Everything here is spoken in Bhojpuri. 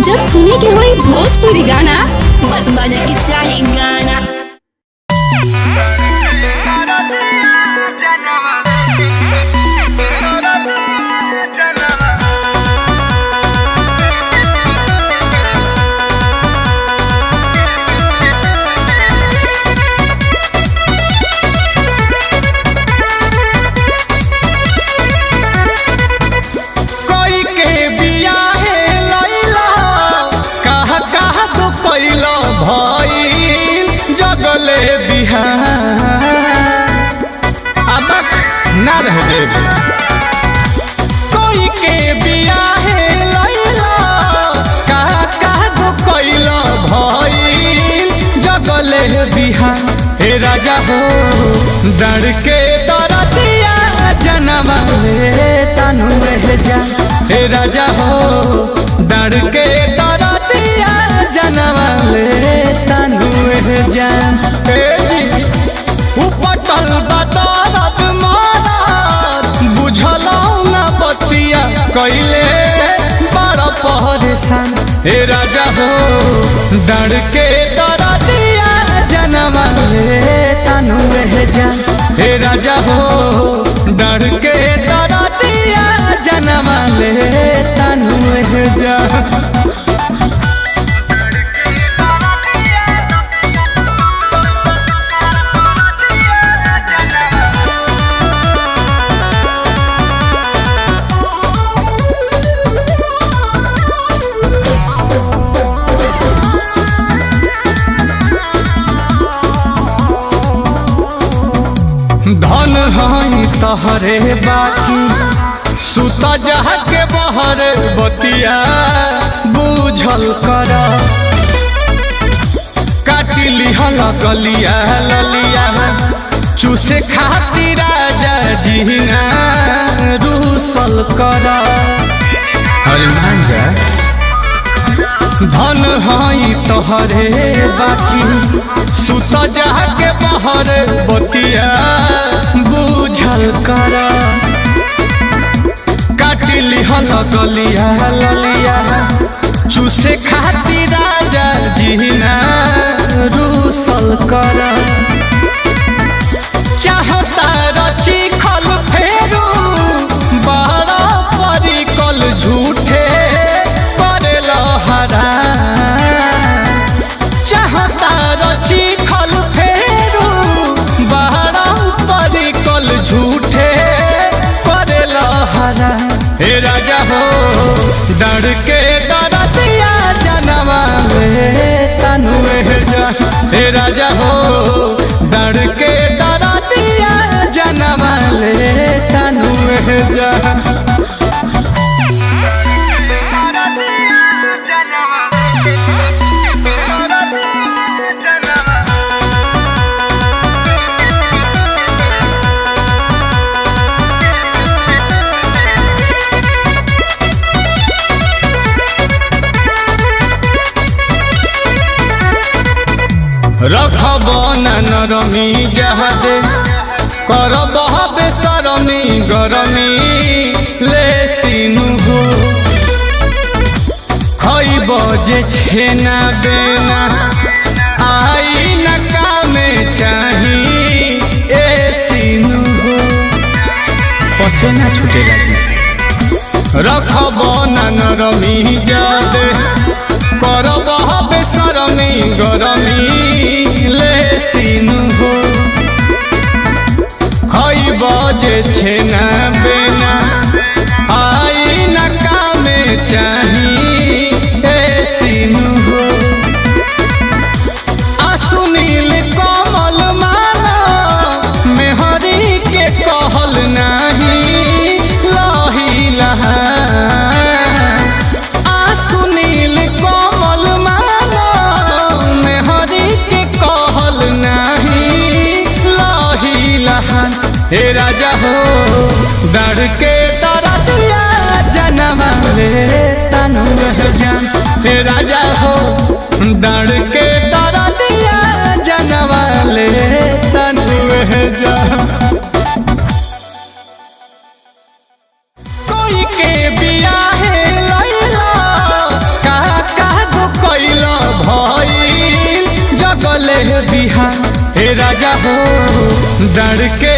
जब सुने के होई भोजपुरी गाना बस बजे के चाही गाना। ना रह देब कोई के बियाहे लैला कहा दो कैला भइल जगले बिहा। हे राजा हो डर के दरदिया जनवा ले तनु जा। हे राजा हो डर के दरदिया जनवा ले तनु जा। हे जी उपटल बदरत कैले बड़ा परेशान। हे राजा हो डर के दरदिया जनवा ले तनु जा। हे राजा हो डर के दरदिया जनवा ले तनु जा। धन हई तहरे बाकी सुता जहा के बहर बतिया बुझल कर। काटी लिहल गलिया ललिया चूसे खातिर राजा जीना रूसल कर। अरे मान जा धन हई तोहरे बाकी सुता जहा के बहर बतिया बुझल कर। काटी लिहल गलिया ललिया चूसे खातिर राजा जीना रूसल कर। चाहता रची खल फेरू बड़ा परिकल झूठे करे लहरा। चाहता रची खल फेरू बड़ा परिकल झूठे करे लहरा। हे राजा हो डर के दरदिया जनवा ले तनु जा। हे राजा हो डर के दरदिया जनवा ले तनु जा। रखब नरमी जहादे करब बेसरमी गरमी ले सीनु हो। खइब जे छेना बेना आई न कामे चाही ए सीनु हो। पसेना छूटे लगी रखब नरमी जहादे करब बेसरमी गरमी ले सीनु हो। खइब जे छेना बेना आई न कामे चाही ए सीनु हो। सुनील कमल माना मेहरी के कहल नाही लही लहा। सुनील कमल माना मेहरी के कहल नाही लही लहा। हे राजा हो डर के दरदिया जनवा ले तनु जा। हे राजा हो डर के दरदिया जनवा ले तनु जा। कोई के बियाहे लैला जगले बिहार हे राजा हो डर के